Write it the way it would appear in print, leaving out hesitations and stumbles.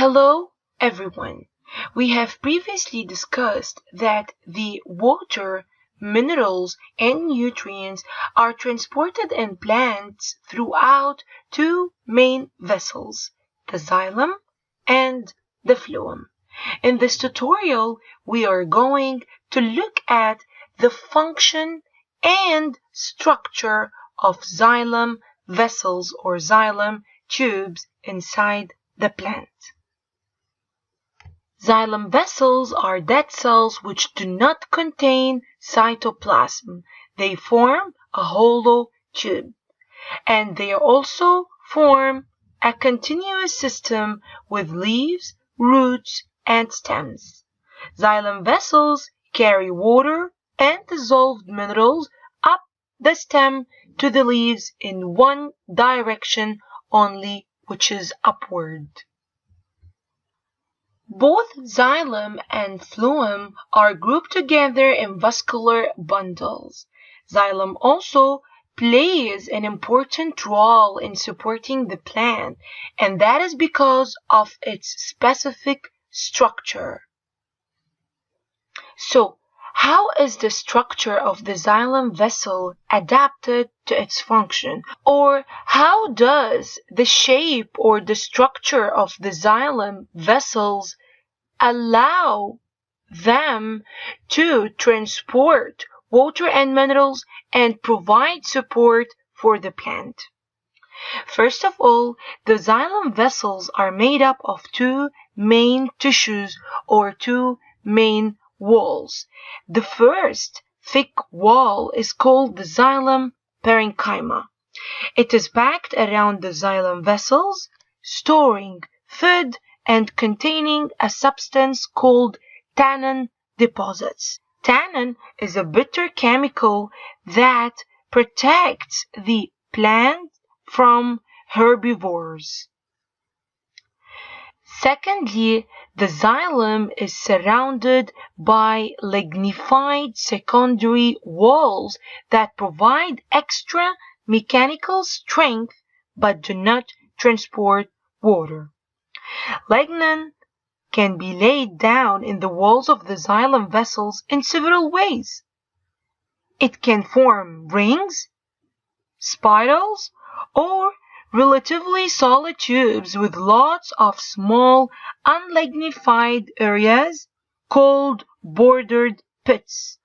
Hello, everyone. We have previously discussed that the water, minerals, and nutrients are transported in plants throughout two main vessels, the xylem and the phloem. In this tutorial, we are going to look at the function and structure of xylem vessels or xylem tubes inside the plant. Xylem vessels are dead cells which do not contain cytoplasm. They form a hollow tube. And they also form a continuous system with leaves, roots, and stems. Xylem vessels carry water and dissolved minerals up the stem to the leaves in one direction only, which is upward. Both xylem and phloem are grouped together in vascular bundles. Xylem also plays an important role in supporting the plant, and that is because of its specific structure. So, how is the structure of the xylem vessel adapted to its function? Or how does the shape or the structure of the xylem vessels allow them to transport water and minerals and provide support for the plant? First of all, the xylem vessels are made up of two main tissues or two main walls. The first thick wall is called the xylem parenchyma. It is packed around the xylem vessels, storing food and containing a substance called tannin deposits. Tannin is a bitter chemical that protects the plant from herbivores. Secondly, the xylem is surrounded by lignified secondary walls that provide extra mechanical strength but do not transport water. Lignin can be laid down in the walls of the xylem vessels in several ways. It can form rings, spirals, or relatively solid tubes with lots of small unlignified areas called bordered pits.